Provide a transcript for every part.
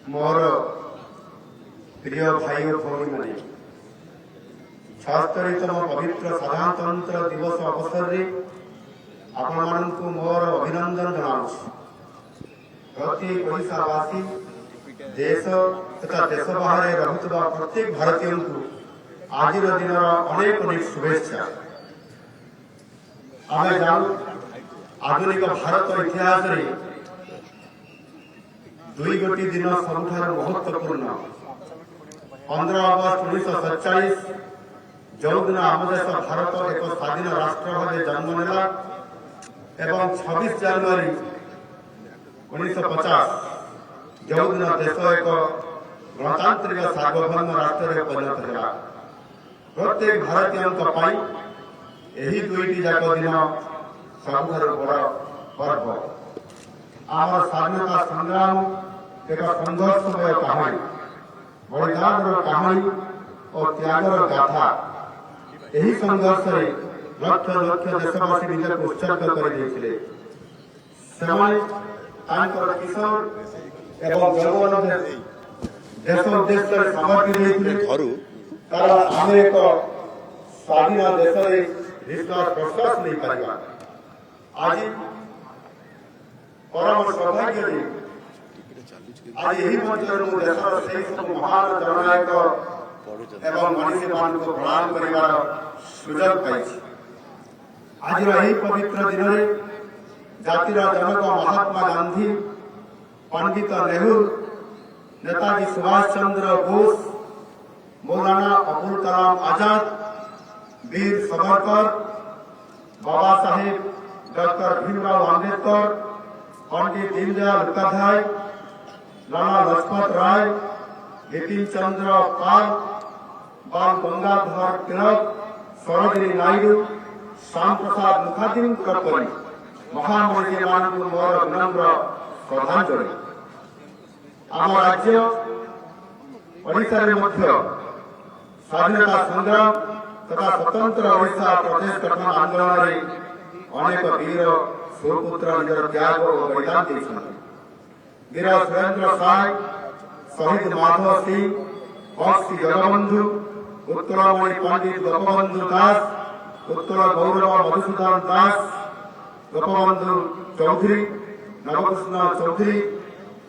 मोर प्रिय भाई और भौणी मैंने 76तम पवित्र साधारणतंत्र दिवस अवसर में आपण को मोर अभिनंदन जनाऊँ। प्रत्येक ओडिशावासी देश तथा देश बाहर रहुवा प्रत्येक भारतीय को आज दिन अनेक अनेक शुभेच्छा। आम जानू आधुनिक भारत इतिहास रे दुई गोटी दिन सबुठ महत्वपूर्ण 15 अगस्त 1947 जो दिन आम देश भारत एक स्वाधीन राष्ट्र भाव जन्म नेला एवं 26 जनवरी 1950 जो दिन देश एक गणतांत्रिक सार्वभौम राष्ट्र में परिणत है। प्रत्येक भारतीय यही दुईटी जाक दिन सबुठ बड़ पर्व। आम स्वाधीनता संग्राम एक संघर्षमय कहानी, बलिदान कहानी और त्यागर गाथा। यही संघर्ष लक्ष लक्ष देशवासी निज को उत्सर्ग कर किशोर एवं जौवन देश उद्देश्य समर्पित कारण आम एक स्वाधीन देश निश्वास प्रश्वास नहीं पार। आज परम सौभाग्य आज यही मंच देशर से सब महान जननायक एवं मनीषी मान को प्रणाम कर सुजोग पाई। आज यही पवित्र दिन में जातिर जनक महात्मा गांधी, पंडित नेहरू, नेताजी सुभाष चंद्र बोस, मौलाना अबुल कलाम आजाद, वीर सावरकर, बाबा साहेब डॉक्टर भीमराव अम्बेडकर, पंडित दीनदयाल उपाध्याय, लाला लजपत राय, बिपिन चंद्र पाल, बाल गंगाधर तिलक, सरोजिनी नायडू, श्याम प्रसाद मुखर्जी परी महामनीषी मान मोर विनम्र श्रद्धांजलि। आम राज्य ओडिशा स्वाधीनता संग्राम तथा स्वतंत्र ओडिशा प्रदेश गठन आंदोलन में अनेक वीर सुपुत्र निजर त्याग और बलिदान देते। वीर सुरेंद्र साय, शहीद माधव सिंह, बक्सी जगबंधु, उत्तरमणि पंडित गोपबंधु दास, उत्तर गौरव मधुसूदन दास, गोपबंधु चौधरी, नवकृष्ण चौधरी,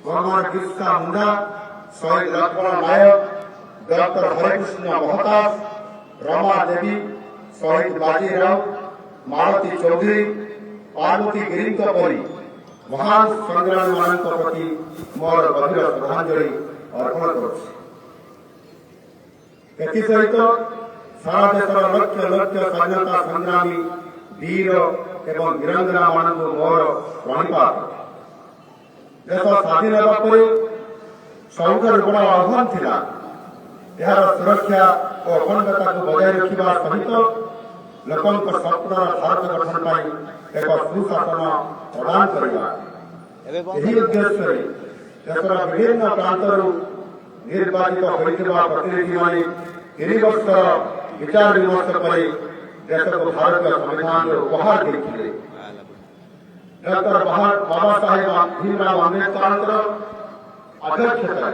भगवान बिरसा मुंडा, शहीद लक्ष्मण नायक, डॉक्टर हरिकृष्ण महताब, रमा देवी, शहीद बाजीराव, मालती चौधरी, पार्वती गिरी परी महान संग्रामी मान प्रति मोर गभीर श्रद्धांजलि अर्पण करुछि। सहित सारा देशर लक्ष लक्ष स्वाधीनता संग्रामी वीर एवं वीरांगना मान मोर प्रणिपात। देश स्वाधीन होगा सबुठ बड़ आह्वान थिला यार सुरक्षा और अखंडता को बजाय रखा सहित लोकों सपनार भारत गठन पर एक सुशासन प्रदान करवा। यही उद्देश्य देशर विभिन्न प्रांतर निर्वाचित होता प्रतिनिधि मैंने 3 वर्ष विचार विमर्श पर देश को भारतीय संविधान उपहार देते। डॉक्टर बाबा साहेब भीमराव अम्बेडकर अध्यक्षता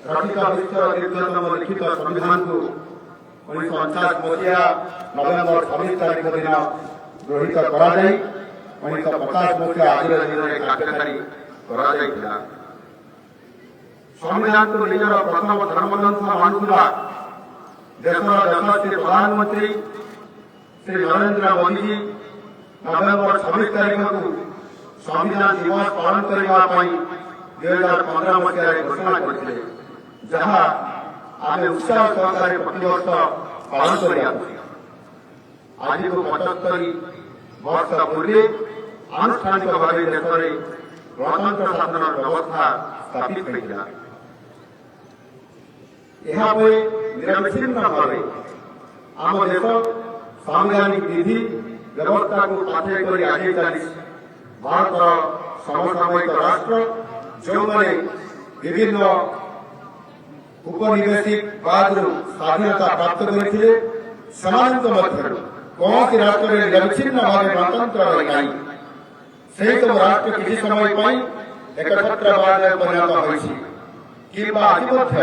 रचित विश्व दीर्घतम लिखित संविधान को 1949 मसीहा नवेम्बर 26 तारीख दिन गृहीत कर 1950 मसीहा आज दिन कार्यकारी कर संविधान को निजर प्रथम धर्मग्रंथ मानुला देशर यशस्वी प्रधानमंत्री श्री नरेंद्र मोदी जी नवेम्बर 26 तारीख को संविधान दिवस पालन करने 2015 मसीह घोषणा करते जहाँ आम उत्साह सहकार प्रतिवर्ष पालन कर आज को 75 वर्ष पूर्व आनुष्ठानिक भाव देश में गणतंत्र शासन व्यवस्था स्थापित होता। यहाँ निरविच्छिन्न भाव आम देश सांविधानिक विधि व्यवस्था को पाठे कर आगे चली भारत समसामयिक राष्ट्र जो मैंने विभिन्न उपनिवेशिकवाद स्वाधीनता प्राप्त करते कौन राष्ट्र में निरविच्छिन्न भाव गणतंत्र रही से सब राष्ट्र किसी समय एक छत्रवाद परिणत होती କିମ୍ବା ଆଜି ମଧ୍ୟ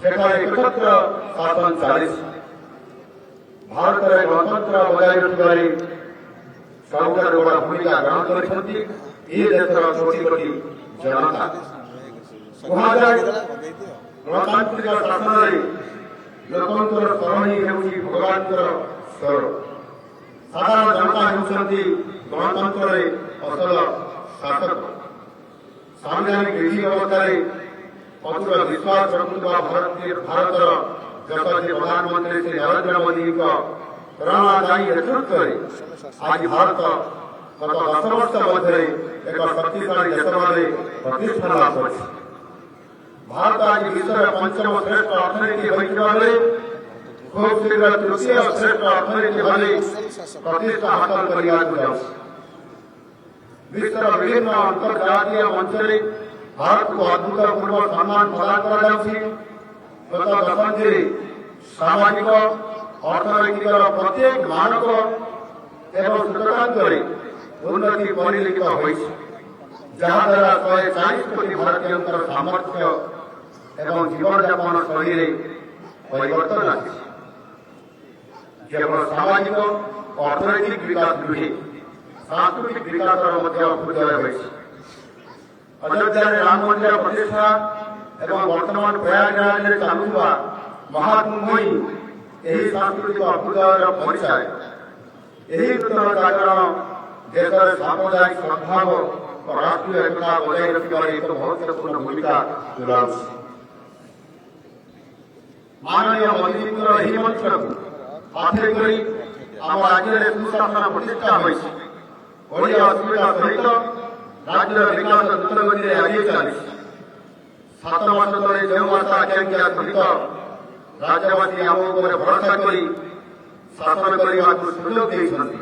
ସେଠାରେ ଏକଛତ୍ର ଶାସନ ଚାଲିଛି। ଭାରତରେ ଗଣତନ୍ତ୍ର ବଜାୟ ରଖିବାରେ ସବୁଠାରୁ ବଡ଼ ଭୂମିକା ଗ୍ରହଣ କରିଛନ୍ତି ଏ ଦେଶର କୋଟି କୋଟି ଜନତା। କୁହାଯାଏ ଗଣତାନ୍ତ୍ରିକ ଶାସନରେ ଲୋକଙ୍କର ଶରଣ ହିଁ ହେଉଛି ଭଗବାନଙ୍କର ସ୍ୱର। ସାଧାରଣ ଜନତା ହେଉଛନ୍ତି ଗଣତନ୍ତ୍ରରେ ଅସଲ ଶାସକ। ସାମ୍ବିଧାନିକ ବିଧି ବ୍ୟବସ୍ଥାରେ ଅତୁଟ ବିଶ୍ୱାସ ରଖୁଥିବା ଭାରତର ଯଶସ୍ୱୀ ପ୍ରଧାନମନ୍ତ୍ରୀ ଶ୍ରୀ ନରେନ୍ଦ୍ର ମୋଦିଙ୍କ ପ୍ରେରଣାଦାୟୀ ନେତୃତ୍ୱରେ ଆଜି ଭାରତ ଗତ 10 ବର୍ଷ ମଧ୍ୟରେ ଏକ ଶକ୍ତିଶାଳୀ ଦେଶ ଭାବେ ପ୍ରତିଷ୍ଠା ଲାଭ କରିଛି। ଭାରତ ଆଜି ବିଶ୍ୱର 5ମ ଶ୍ରେଷ୍ଠ ଅର୍ଥନୀତି ହୋଇଥିବା ବେଳେ ଖୁବ୍ ଶୀଘ୍ର 3ୟ ଶ୍ରେଷ୍ଠ ଅର୍ଥନୀତି ଭାବେ ପ୍ରତିଷ୍ଠା ହାସଲ କରିବାକୁ ଯାଉଛି। ବିଶ୍ୱର ବିଭିନ୍ନ ଅନ୍ତର୍ଜାତୀୟ ମଞ୍ଚରେ ଭାରତକୁ ଅଭୂତପୂର୍ବ ସମ୍ମାନ ପ୍ରଦାନ କରାଯାଉଛି। ଗତ ଦଶନ୍ଧିରେ ସାମାଜିକ ଅର୍ଥନୈତିକର ପ୍ରତ୍ୟେକ ମାନକ ଏବଂ ସୂଚକାଙ୍କରେ ଉନ୍ନତି ପରିଲକ୍ଷିତ ହୋଇଛି, ଯାହାଦ୍ୱାରା 140 କୋଟି ଭାରତୀୟଙ୍କର ସାମର୍ଥ୍ୟ ଏବଂ ଜୀବନଯାପନ ଶୈଳୀରେ ପରିବର୍ତ୍ତନ ଆସିଛି। କେବଳ ସାମାଜିକ ଅର୍ଥନୈତିକ ବିକାଶ ନୁହେଁ, ସାଂସ୍କୃତିକ ବିକାଶର ମଧ୍ୟ ଅଭ୍ୟୁଦୟ ହୋଇଛି। ଅଯୋଧ୍ୟାରେ ରାମ ମନ୍ଦିର ପ୍ରତିଷ୍ଠା ଏବଂ ବର୍ତ୍ତମାନ ପ୍ରୟାଗରାଜରେ ଚାଲୁଥିବା ମହାକୁମ୍ଭ ହିଁ ଏହି ସାଂସ୍କୃତିକ ଅଭ୍ୟୁଦୟର ପରିଚୟ। ଏହି ନୂତନ ଜାଗରଣ ଦେଶରେ ସାମ୍ପ୍ରଦାୟିକ ସଦ୍ଭାବ ଓ ରାଷ୍ଟ୍ରୀୟ ଏକତା ବଜାୟ ରଖିବାରେ ଏକ ମହତ୍ୱପୂର୍ଣ୍ଣ ଭୂମିକା ତୁଲାଉଛି। ମାନନୀୟ ମୋଦିଙ୍କର ଏହି ମନ୍ତ୍ରକୁ ପାଥେୟ କରି ଆମ ରାଜ୍ୟରେ ସୁଶାସନ ପ୍ରତିଷ୍ଠା ହୋଇଛି। ଓଡ଼ିଆ ଅସୁବିଧା ସହିତ ରାଜ୍ୟର ବିକାଶ ଦ୍ରୁତ ଗତିରେ ଆଗେଇ ଚାଲିଛି। 7 ମାସ ତଳେ ଯେଉଁ ଆଶା ଆକାଂକ୍ଷା ସହିତ ରାଜ୍ୟବାସୀ ଆମ ଉପରେ ଭରସା କରି ଶାସନ କରିବାକୁ ସୁଯୋଗ ଦେଇଛନ୍ତି,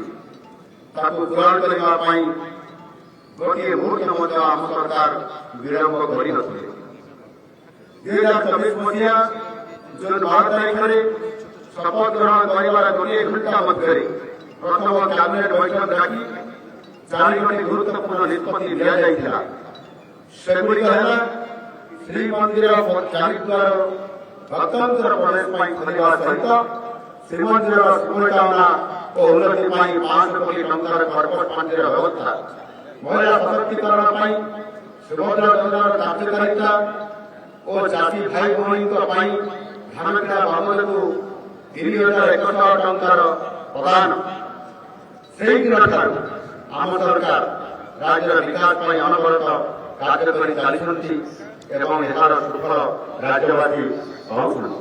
ତାକୁ ପୂରଣ କରିବା ପାଇଁ ଗୋଟିଏ ମୁହୂର୍ତ୍ତ ମଧ୍ୟ ଆମ ସରକାର ବିଳମ୍ବ କରିନଥିଲେ। 2024 ମସିହା ଜୁନ୍ 12 ତାରିଖରେ ଶପଥ ଗ୍ରହଣ କରିବାର ଗୋଟିଏ ଘଣ୍ଟା ମଧ୍ୟରେ ପ୍ରଥମ କ୍ୟାବିନେଟ୍ ବୈଠକ ଡାକି 4ଟି ଗୁରୁତ୍ୱପୂର୍ଣ୍ଣ ନିଷ୍ପତ୍ତି ନିଆଯାଇଥିଲା। ସେଗୁଡ଼ିକ ହେଲା ଶ୍ରୀମନ୍ଦିର ଚାରିଦ୍ୱାର ଗଣତନ୍ତ୍ର ପ୍ରଦେଶ ପାଇଁ ଖୋଲିବା ସହିତ ଶ୍ରୀମନ୍ଦିରର ସୁବିଧାବନା ଓ ଉନ୍ନତି ପାଇଁ 500 କୋଟି ଟଙ୍କାର କର୍ପୋରେଟ ପାଣ୍ଠିର ବ୍ୟବସ୍ଥା, ମହିଳା ସଶକ୍ତିକରଣ ପାଇଁ ସୁଭଦ୍ରା ଯୋଜନାର କାର୍ଯ୍ୟକାରିତା ଓ ଚାଷୀ ଭାଇ ଭଉଣୀଙ୍କ ପାଇଁ ଧାନ କିଣା ବାବଦକୁ 3,100 ଟଙ୍କାର ପ୍ରଦାନ। ସେହିଦିନଠାରୁ ଆମ ସରକାର ରାଜ୍ୟର ବିକାଶ ପାଇଁ ଅନବରତ କାର୍ଯ୍ୟ କରି ଚାଲିଛନ୍ତି ଏବଂ ଏହାର ସୁଫଳ ରାଜ୍ୟବାସୀ ପାଉଛନ୍ତି।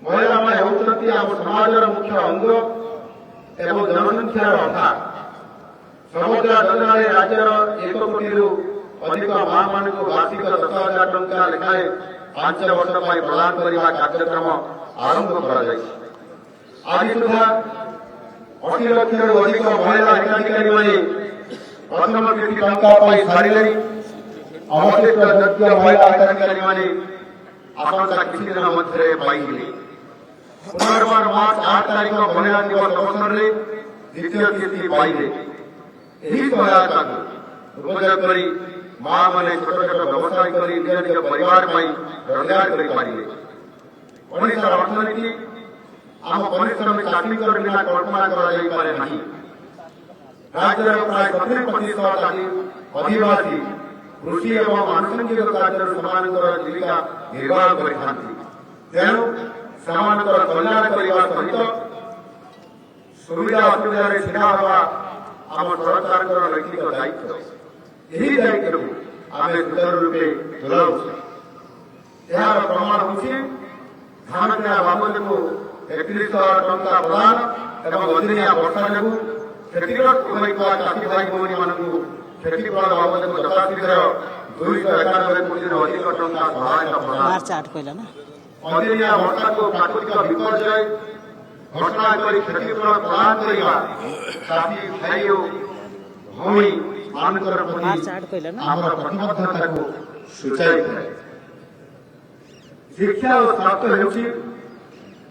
ମହିଳାମାନେ ହେଉଛନ୍ତି ଆମ ସମାଜର ମୁଖ୍ୟ ଅଙ୍ଗ ଏବଂ ଜନସଂଖ୍ୟାର ଆଧାର। ସୁଭଦ୍ରା ଯୋଜନାରେ ରାଜ୍ୟର 1 କୋଟିରୁ ଅଧିକ ମାମାନଙ୍କୁ ବାର୍ଷିକ 10,000 ଟଙ୍କା ଲେଖାଏଁ 5 ବର୍ଷ ପାଇଁ ପ୍ରଦାନ କରିବା କାର୍ଯ୍ୟକ୍ରମ ଆରମ୍ଭ କରାଯାଇଛି। ଆଜି ସୁଦ୍ଧା 80 ଲକ୍ଷରୁ ଅଧିକ ମହିଳା ହିତାଧିକାରୀମାନେ ପ୍ରଥମ କିସ୍ତି ଟଙ୍କା ପାଇ ସାରିଲେଣି। ଅବଶିଷ୍ଟ ଯୋଗ୍ୟ ମହିଳା ହିତାଧିକାରୀମାନେ ଆସନ୍ତା କିଛି ଦିନ ମଧ୍ୟରେ ପାଇଯିବେ। ପୁନର୍ବାର ମାର୍ଚ୍ଚ 8 ତାରିଖ ମହିଳା ଦିବସ ଅବସରରେ ଦ୍ୱିତୀୟ କିସ୍ତି ପାଇବେ। ଏହି ସହାୟତାକୁ ଉପଯୋଗ କରି ମାଆମାନେ ଛୋଟ ଛୋଟ ବ୍ୟବସାୟ କରି ନିଜ ନିଜ ପରିବାର ପାଇଁ ରୋଜଗାର କରିପାରିବେ। ଓଡ଼ିଶାର ଅର୍ଥନୀତି ଆମ ପରିଶ୍ରମୀ ଚାଷୀଙ୍କର ବିନା କଳ୍ପନା କରାଯାଇପାରେ ନାହିଁ। ରାଜ୍ୟର ପ୍ରାୟ 70% ଅଧିବାସୀ କୃଷି ଏବଂ ଆନୁଷଙ୍ଗିକ କାର୍ଯ୍ୟରୁ ସେମାନଙ୍କର ଜୀବିକା ନିର୍ବାହ କରିଥାନ୍ତି। ତେଣୁ ସେମାନଙ୍କର କଲ୍ୟାଣ କରିବା ସହିତ ସୁବିଧା ଅସୁବିଧାରେ ଛିଡ଼ା ହେବା ଆମ ସରକାରଙ୍କର ନୈତିକ ଦାୟିତ୍ୱ। ଏହି ଦାୟିତ୍ୱକୁ ଆମେ ସୁଚାରୁ ରୂପେ ତୁଲାଉଛୁ। ଏହାର ପ୍ରମାଣ ହେଉଛି ଧାନ କିଣା ବାବଦକୁ 31,000 ଟଙ୍କା ପ୍ରଦାନ ଏବଂ ଅଦିନିଆ ବର୍ଷା ଯୋଗୁଁ କ୍ଷତିଗ୍ରସ୍ତ ହୋଇଥିବା ଚାଷୀ ଭାଇ ଭଉଣୀମାନଙ୍କୁ କ୍ଷତିପୂରଣ ବାବଦକୁ ଯଥାଶୀଘ୍ର 291 କୋଟିରୁ ଅଧିକ ଟଙ୍କା ସହାୟତା ପ୍ରଦାନ। ଅଦିନିଆ ବର୍ଷାକୁ ପ୍ରାକୃତିକ ବିପର୍ଯ୍ୟୟ ଘୋଷଣା କରି କ୍ଷତିପୂରଣ ପ୍ରଦାନ କରିବା ଚାଷୀ ଭାଇ ଓ ଭଉଣୀ ମାନଙ୍କର ପ୍ରତି ଆମର ପ୍ରତିବଦ୍ଧତାକୁ ସୂଚାଇଥାଏ। ଶିକ୍ଷା ଓ ସ୍ୱାସ୍ଥ୍ୟ ହେଉଛି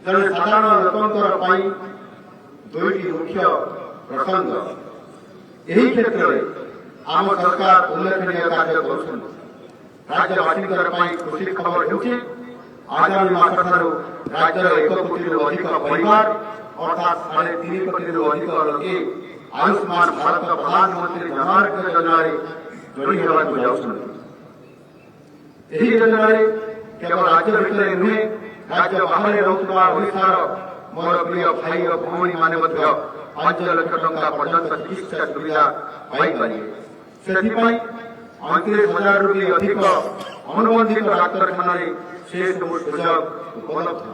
ଜଣେ ସାଧାରଣ ଲୋକଙ୍କର ପାଇଁ 2ଟି ମୁଖ୍ୟ ପ୍ରସଙ୍ଗ। ଏହି କ୍ଷେତ୍ରରେ ଆମ ସରକାର ଉଲ୍ଲେଖନୀୟ କାର୍ଯ୍ୟ କରୁଛନ୍ତି। राज्यवासीଙ୍କର ପାଇଁ ଖୁସି ଖବର ହେଉଛି ଆଗାମୀ ମାସଠାରୁ ରାଜ୍ୟର 1 କୋଟିରୁ ଅଧିକ ପରିବାର ଅର୍ଥାତ୍ 3.5 କୋଟିରୁ ଅଧିକ ଲୋକେ ଆୟୁଷ୍ମାନ ଭାରତ ପ୍ରଧାନମନ୍ତ୍ରୀ ଜନ ଆରୋଗ୍ୟ ଯୋଜନାରେ ଯୋଡ଼ି ହେବାକୁ ଯାଉଛନ୍ତି। ଏହି ଯୋଜନାରେ କେବଳ ରାଜ୍ୟ ଭିତରେ ନୁହେଁ ରାଜ୍ୟ ବାହାରେ ରହୁଥିବା ଓଡ଼ିଶାର ମୋର ପ୍ରିୟ ଭାଇ ଓ ଭଉଣୀମାନେ ମଧ୍ୟ 5 ଲକ୍ଷ ଟଙ୍କା ପର୍ଯ୍ୟନ୍ତ ଚିକିତ୍ସା ସୁବିଧା ପାଇପାରିବେ। ସେଥିପାଇଁ 29,000ରୁ ବି ଅଧିକ ଅନୁବନ୍ଧିତ ଡାକ୍ତରଖାନାରେ ସେ ସବୁ ସୁଯୋଗ ଉପଲବ୍ଧ।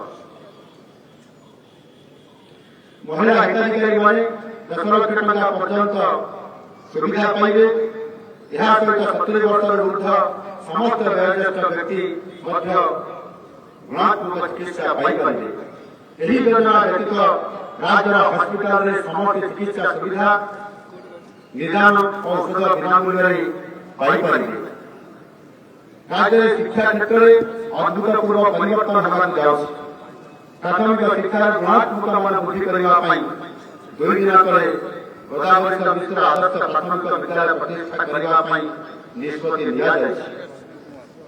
ମହିଳା ହିତାଧିକାରୀମାନେ 10 ଲକ୍ଷ ଟଙ୍କା ପର୍ଯ୍ୟନ୍ତ ସୁବିଧା ପାଇବେ। ଏହା ସହିତ 70 ବର୍ଷରୁ ଉର୍ଦ୍ଧ୍ୱ ସମସ୍ତ ବୟୋଜ୍ୟେଷ୍ଠ ବ୍ୟକ୍ତି ମଧ୍ୟ ଗୁଣାତ୍ମକ ଚିକିତ୍ସା ପାଇପାରିବେ। ଏହି ଯୋଜନା ବ୍ୟତୀତ ରାଜ୍ୟର ହସ୍ପିଟାଲରେ ସମସ୍ତ ଚିକିତ୍ସା ସୁବିଧା ନିଦାନ ଓ ଔଷଧ ବିନାମୂଲ୍ୟରେ ପାଇପାରିବେ। ରାଜ୍ୟରେ ଶିକ୍ଷା କ୍ଷେତ୍ରରେ ଅଭୂତପୂର୍ବ ପରିବର୍ତ୍ତନ ହେବାକୁ ଯାଉଛି। ପ୍ରାଥମିକ ଶିକ୍ଷାର ଗୁଣାତ୍ମକ ମାନ ବୃଦ୍ଧି କରିବା ପାଇଁ 2 ଦିନ ତଳେ ଗୋଦାବରୀଶ ମିଶ୍ର ଆଦର୍ଶ ପ୍ରାଥମିକ ବିଦ୍ୟାଳୟ ପ୍ରତିଷ୍ଠା କରିବା ପାଇଁ ନିଷ୍ପତ୍ତି ନିଆଯାଇଛି।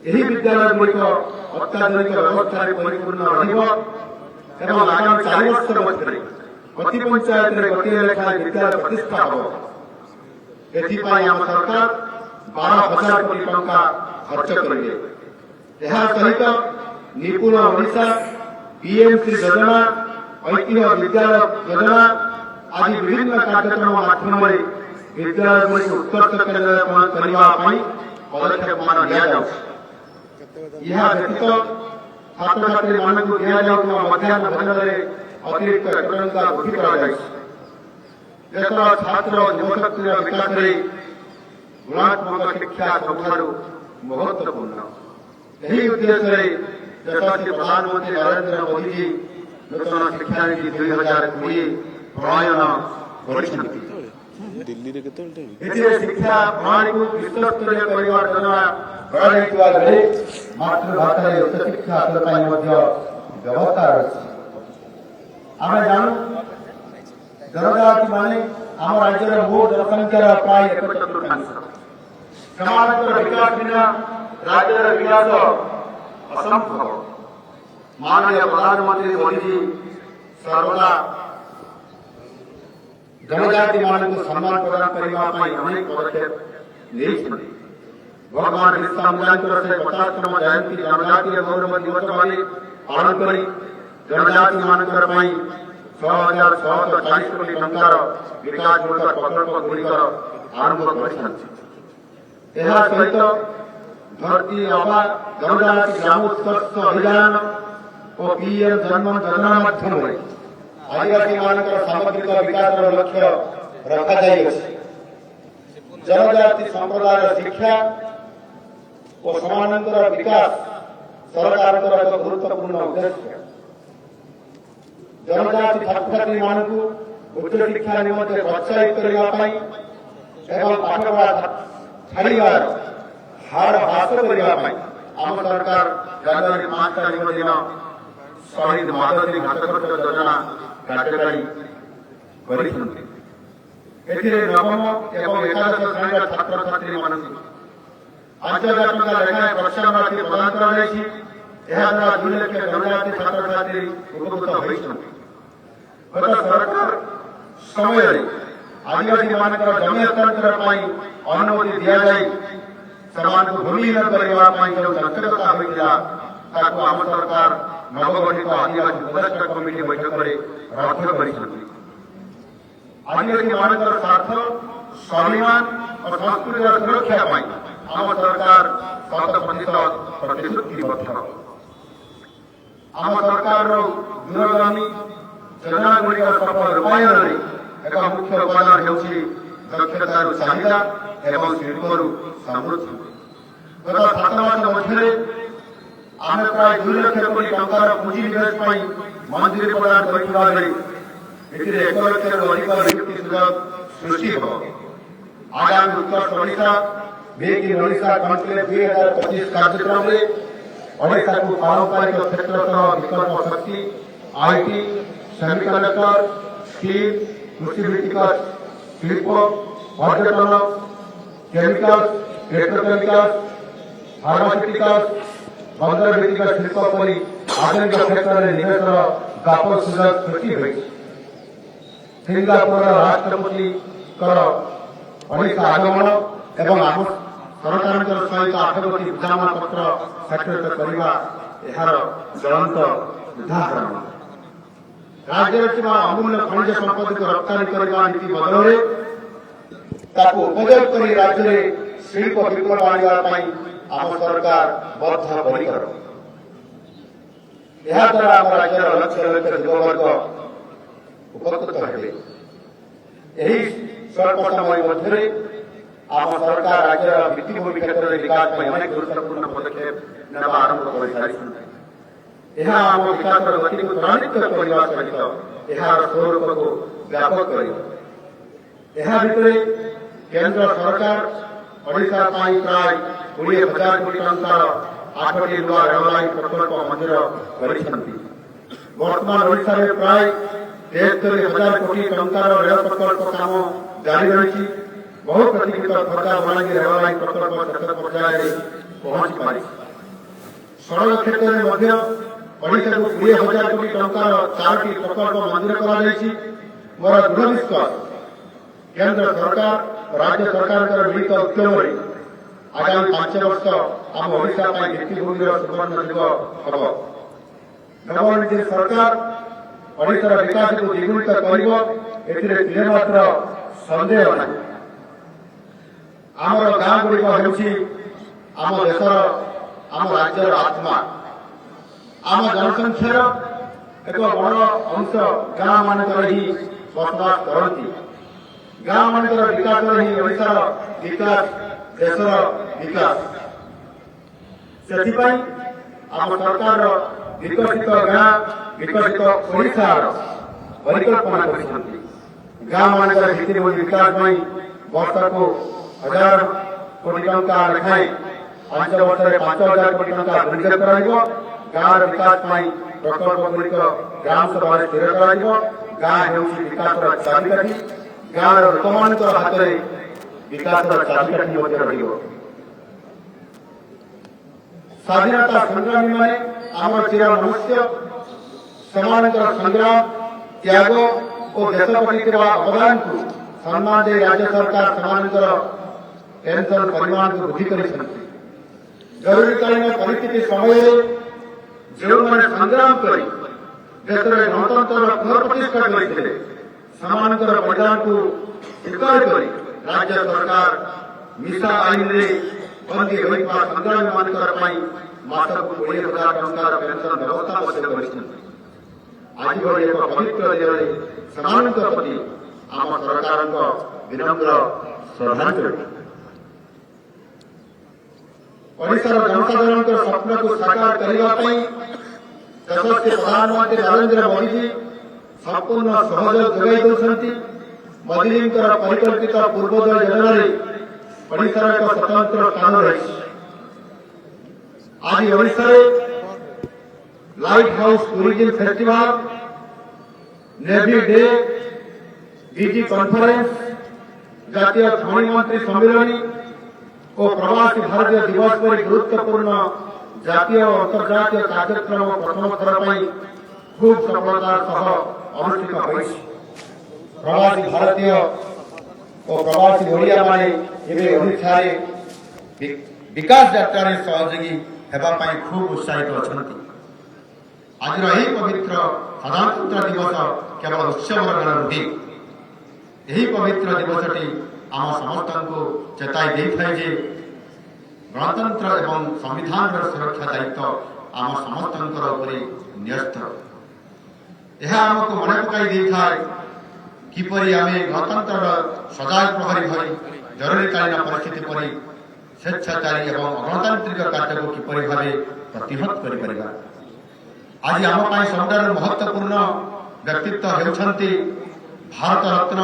ଏହି ବିଦ୍ୟାଳୟଗୁଡ଼ିକ ଅତ୍ୟାଧୁନିକ ବ୍ୟବସ୍ଥାରେ ପରିପୂର୍ଣ୍ଣ ରହିବ ଏବଂ ଆଗାମୀ 4 ବର୍ଷ ମଧ୍ୟରେ ପ୍ରତି ପଞ୍ଚାୟତରେ ଗୋଟିଏ ଲେଖାଏଁ ବିଦ୍ୟାଳୟ ପ୍ରତିଷ୍ଠା ହେବ। ଏଥିପାଇଁ ଆମ ସରକାର 12,000 କୋଟି ଟଙ୍କା ଖର୍ଚ୍ଚ କରିବେ। ଏହା ସହିତ ନିପୁଣ ଓଡ଼ିଶା, ପିଏମ୍ସି ଯୋଜନା, ଐତିହ୍ୟ ବିଦ୍ୟାଳୟ ଯୋଜନା ଆଦି ବିଭିନ୍ନ କାର୍ଯ୍ୟକ୍ରମ ମାଧ୍ୟମରେ ବିଦ୍ୟାଳୟଗୁଡ଼ିକୁ ଉତ୍କର୍ଷ କେନ୍ଦ୍ରରେ ପରିଣତ କରିବା ପାଇଁ ପଦକ୍ଷେପମାନ ନିଆଯାଉଛି। ଏହା ବ୍ୟତୀତ ଛାତ୍ରଛାତ୍ରୀମାନଙ୍କୁ ଦିଆଯାଉଥିବା ମଧ୍ୟାହ୍ନ ଭୋଜନରେ ଅତିରିକ୍ତ 1 ଟଙ୍କା ବୃଦ୍ଧି କରାଯାଇଛି। ଦେଶର ଛାତ୍ର ଓ ଯୁବଶକ୍ତିର ବିକାଶରେ ଗୁଣାତ୍ମକ ଶିକ୍ଷା ସବୁଠାରୁ ମହତ୍ୱପୂର୍ଣ୍ଣ। ଏହି ଉଦ୍ଦେଶ୍ୟରେ ଯଶସ୍ୱୀ ପ୍ରଧାନମନ୍ତ୍ରୀ ନରେନ୍ଦ୍ର ମୋଦିଜୀ ନୂତନ ଶିକ୍ଷାନୀତି 2020 ପ୍ରଣୟନ କରିଛନ୍ତି। ଏଥିରେ ଶିକ୍ଷା ପ୍ରଣାଳୀକୁ ବିଶ୍ୱସ୍ତରୀୟ କରିବାର ଯୋଜନା କରାଯାଇଥିବା ବେଳେ ମାତୃଭାଷାରେ ଉଚ୍ଚଶିକ୍ଷା ହାସଲ ପାଇଁ ମଧ୍ୟ ବ୍ୟବସ୍ଥା ରହିଛି। ଆମେ ଜାଣୁ ଜନଜାତିମାନେ ଆମ ରାଜ୍ୟର ମୋଟ ଜନସଂଖ୍ୟାର ପ୍ରାୟ 1/4। ସେମାନଙ୍କର ବିକାଶ ବିନା ରାଜ୍ୟର ବିକାଶ ଅସମ୍ଭବ। ମାନନୀୟ ପ୍ରଧାନମନ୍ତ୍ରୀ ମୋଦିଜୀ ସର୍ବଦା ଜନଜାତିମାନଙ୍କୁ ସମ୍ମାନ ପ୍ରଦାନ କରିବା ପାଇଁ ଅନେକ ପଦକ୍ଷେପ ନେଇଛନ୍ତି। ଭଗବାନ ବିର୍ସା ମୁଣ୍ଡାଙ୍କର 150ତମ ଜୟନ୍ତୀ ଜନଜାତୀୟ ଗୌରବ ଦିବସ ଭାବେ ପାଳନ କରି ଜନଜାତିମାନଙ୍କର ପାଇଁ 6,640 କୋଟି ଟଙ୍କାର ବିକାଶମୂଳକ ପ୍ରକଳ୍ପଗୁଡ଼ିକର ଆରମ୍ଭ କରିଛନ୍ତି। ଏହା ସହିତ ଧରତୀ ଆବା ଜନଜାତି ଗ୍ରାମ ଉତ୍କର୍ଷ ଅଭିଯାନ ଓ ପିଏମ୍ ଜନମନ ଯୋଜନା ମାଧ୍ୟମରେ ଆଦିବାସୀମାନଙ୍କର ସାମଗ୍ରିକ ବିକାଶର ଲକ୍ଷ୍ୟ ରଖାଯାଇଅଛି। ଜନଜାତି ସମ୍ପ୍ରଦାୟର ଶିକ୍ଷା ଓ ସେମାନଙ୍କର ବିକାଶ ସରକାରଙ୍କର ଏକ ଗୁରୁତ୍ୱପୂର୍ଣ୍ଣ ଉଦ୍ଦେଶ୍ୟ। ଜନଜାତି ଛାତ୍ରଛାତ୍ରୀମାନଙ୍କୁ ଉଚ୍ଚଶିକ୍ଷା ନିମନ୍ତେ ପ୍ରୋତ୍ସାହିତ କରିବା ପାଇଁ ଏବଂ ପାଠପଢ଼ା ଛାଡ଼ିବାର ହାର ହ୍ରାସ କରିବା ପାଇଁ ଆମ ସରକାର ଜାନୁଆରୀ 5 ତାରିଖ ଦିନ ଶହୀଦ ମାଧବୀ ଘାଟକୋଟ ଯୋଜନା କାର୍ଯ୍ୟକାରୀ କରିଛନ୍ତି। ଏଥିରେ ନବମ ଏବଂ ଏକାଦଶ ଶ୍ରେଣୀର ଛାତ୍ରଛାତ୍ରୀମାନଙ୍କୁ 5,000 ଟଙ୍କା ଲେଖାଏଁ ପ୍ରୋତ୍ସାହନ ରାଶି ପ୍ରଦାନ କରାଯାଇଛି। ଏହାଦ୍ୱାରା 2 ଲକ୍ଷ ଜନଜାତି ଛାତ୍ରଛାତ୍ରୀ ଉପକୃତ ହୋଇଛନ୍ତି। ଗତ ସରକାର ସମୟରେ ଆଦିବାସୀମାନଙ୍କର ଜମି ହସ୍ତାନ୍ତର ପାଇଁ ଅନୁମତି ଦିଆଯାଇ ସେମାନଙ୍କୁ ଭୂମିହୀନ କରିବା ପାଇଁ ଯେଉଁ ଚଞ୍ଚକତା ହୋଇଥିଲା ତାକୁ ଆମ ସରକାର ନବଗଠିତ ଆଦିବାସୀ ଉପଦେଷ୍ଟା କମିଟି ବୈଠକରେ ରଦ୍ଦ କରିଛନ୍ତି। ଆଦିବାସୀମାନଙ୍କର ସ୍ୱାର୍ଥ, ସ୍ୱାଭିମାନ ଓ ସଂସ୍କୃତିର ସୁରକ୍ଷା ପାଇଁ ଆମ ସରକାର 100% ପ୍ରତିଶ୍ରୁତିବଦ୍ଧ। ଆମ ସରକାରର ଦୂରଗାମୀ ଯୋଜନାଗୁଡ଼ିକର ସଫଳ ରୂପାୟନରେ ଏକ ମୁଖ୍ୟ ଉପାଦାନ ହେଉଛି ଦକ୍ଷତାରୁ ଚାହିଦା ଏବଂ ଶିଳ୍ପରୁ ସମୃଦ୍ଧି। ଗତ 7 ମାସ ମଧ୍ୟରେ ଆମେ ପ୍ରାୟ 2 ଲକ୍ଷ କୋଟି ଟଙ୍କାର ପୁଞ୍ଜି ନିବେଶ ପାଇଁ ମଞ୍ଜୁରୀ ପ୍ରଦାନ କରିଥିବା ବେଳେ ଏଥିରେ 1 ଲକ୍ଷରୁ ଅଧିକ ନିଯୁକ୍ତି ସୁଯୋଗ ସୃଷ୍ଟି ହେବ। ଆଗାମୀ Utkarsh Odisha make in Odisha conclave 2025 कार्यक्रमରେ ଓଡ଼ିଶାକୁ ପାରମ୍ପରିକ କ୍ଷେତ୍ର ସହ ବିକଳ୍ପ ଶକ୍ତି, ଆଇଟି, ସେମିକଣ୍ଡକ୍ଟର, ଷ୍ଟିଲ୍, କୃଷିଭିତ୍ତିକ ଶିଳ୍ପ, ପର୍ଯ୍ୟଟନ, କେମିକାଲ, ପେଟ୍ରୋକେମିକାଲ, फार्मास्यूटिकल्स बंदर भित्तिक शिल्प परि आधुनिक क्षेत्र में निवेश व्यापक सुजोग सृष्टि होइछि। सिंगापुर राष्ट्रपति ओडिशा आगमन एवं आम सरकार सहित 8 गोटी बुझामणा पत्र स्वाक्षरित करने यार ज्वलंत उदाहरण। राज्य अमूल्य खनिज संपत्ति को रप्तानी करने नीति बदल उपयोग कर राज्य में शिल्प विप्लव आने आम सरकार बद्धपरिकर। द्वारा आम राज्य लक्ष लक्ष युववर्ग उपकृत हेबे। स्वल्प समय मध्य आम सरकार राज्य भित्तिभूमि क्षेत्र में विकास में अनेक गुरुत्वपूर्ण पदक्षेप नेबा आरंभ कर विकास गति को त्वरान्वित करने सहित यार स्वरूप को व्यापक कर केंद्र सरकार ओडिशा प्राय 20,000 कोटी टंकार 8टी नुआ रेललाइन प्रकल्प मंजूर कर। वर्तमान ओडिशा में प्राय 73,000 कोटी टंकार रेल प्रकल्प काम जारी रही। बहु प्रतीक्षित खर्चा बलांगीर रेललाइन प्रकल्प शेष पर्यायर पहुंच पारी। सड़क क्षेत्र में ओडिशा को 20,000 कोटी टंकार 4टी प्रकल्प मंजूर कर। मोर दृढ़ विश्वास केंद्र सरकार राज्य सरकार मिलित उद्यम आगामी 5 वर्ष आम ओडिशा भित्तिभूमि सुवर्ण युग हम। नवनिर्मित सरकार ओडिशार विकास को द्विगुणित कर मात्र सन्देह ना। आम गाँ गुड़िक आम देशर आम राज्यर आत्मा। आम जनसंख्यार एक बड़ अंश गाँ मानकर ही बसवास करती। गाँ मानकर विकास ही ओडिशार विकास देशर विकास। से आम सरकार विकसित गाँ विकसित ओडिशार परिकल्पना कर। गाँ मानकर भित्तिभूमि विकास वर्ष को 1,000 कोटी टंका लेखाएं 5 वर्ष 5,000 कोटी टंका विनियोग कर। गाँव विकास प्रकल्प गुड़िक ग्राम सभा स्थिर कर। गाँ विकास चाबिकाठी। गाँव लोक हाथ में विकास चाबिकाठी स्वाधीनता संग्रामी माने आम चिर मनुष्य संग्राम त्याग और देश प्रति अवदान को सम्मान दे राज्य सरकार पेंशन परिमाण को वृद्धि कर। जरूरीकालीन परिस्थिति समय जो मैंने संग्राम कर देश में गणतंत्र पुनर्प्रतिष्ठा करते बलिदान को स्वीकार कर राज्य सरकार मिसा आईन बंदी होता संग्रामी मासक 20,000 टंकार पेंशन व्यवस्था आज एक पवित्र दिन प्रति आम सरकार विनम्र श्रद्धांजलि। ओडिशार जनसाधारण स्वप्न को साकार करने यशस्वी प्रधानमंत्री नरेंद्र मोदी जी संपूर्ण सहयोग जोगाई देउछन्ति। मोदी जी परिकल्पित पूर्वोदय योजन ओडिशार एक स्वतंत्र स्थान रही। आज Odisha light house tourism festival, navy day, DG conference, जातीय खनि मंत्री सम्मेलनी और प्रवासी भारतीय दिवस पर गुरुत्वपूर्ण जातीय और अंतर्जातीय कार्यक्रम प्रथम थर खूब सफलतार अनुष्ठित हो। प्रवासी भारतीय और प्रवासी ओडिया माने ओडिशा विकास यात्रा सहयोगी होगा खूब उत्साहित अच्छा। आज पवित्र साधारणतंत्र दिवस केवल उत्सव नुहे। यही पवित्र दिवसटी आम समस्त को चेताई दे था जे गणतंत्र एवं संविधान सुरक्षा दायित्व आम समस्त न्यस्त। यह आमको मन पकई था किपरि आम गणतंत्र सजाग प्रहरी भई जरूरीकालीन परिस्थिति पर स्वेच्छाचारी एवं अगणतांत्रिक कार्य को किपरि भाव प्रतिहत कर। आज आम सबुठार महत्वपूर्ण व्यक्तित्व होती भारत रत्न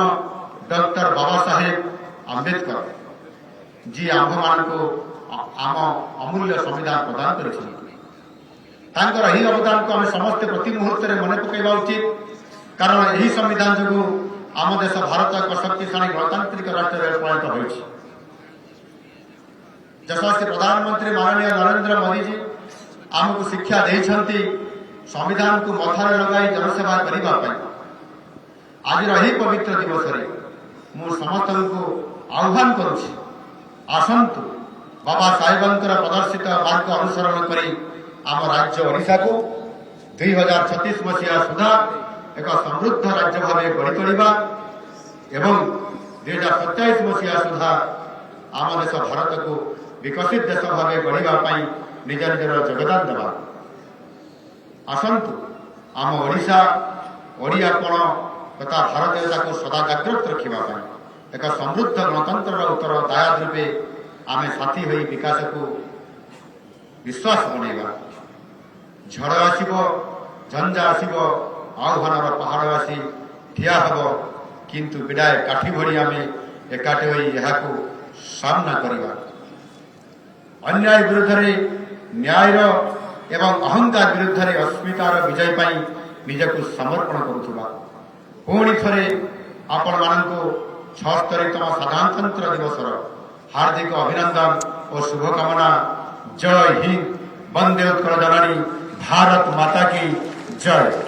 डॉक्टर बाबा साहेब आंबेडकर जी आम आम अमूल्य संविधान प्रदान कर। अवदान को आम समस्ते प्रति मुहूर्त में मन पकड़ा उचित, कारण यही संविधान जो आम देश भारत एक शक्तिशाली गणतांत्रिक राष्ट्र परिणत हो। यशस्वी प्रधानमंत्री माननीय नरेंद्र मोदी जी आमको शिक्षा देइछंती संविधान को मथारे लगाई जनसेवा करने आज यही पवित्र दिवस मु समस्त को आह्वान करुछि आसंतु बाबा साहेबंकर प्रदर्शित मार्ग अनुसरण करी आम राज्य ओडिशा को 2036 मसीहा सुधा एक समृद्ध राज्य भाव गढ़ी तोड़ा एवं 2027 मसीहा सुधा आम देश भारत को विकसित देश भाव गढ़ा निज निजर योगदान देवा आसंतु आम ओडिशा ओडियापण तथा भारतीयता को सदा जागृत रखा एक समृद्ध गणतंत्र उत्तर दायाद रूपे आम साथी हो विकास को विश्वास बनैबा झड़ आसब झंझा आसब आह्वान पहाड़ आसी ठिया हब किंतु विडाए काठी भरी आम एकाठी हो सामना करवा अन्याय विरुद्ध न्यायर एवं अहंकार विरुद्ध अस्मितार विजय पाई निजक समर्पण करुवा पुणी थे आपण मानक 76तम साधारणतंत्र दिवस हार्दिक अभिनंदन और शुभकामना। जय हिंद, वंदे उत्कल जननी, भारत माता की जय।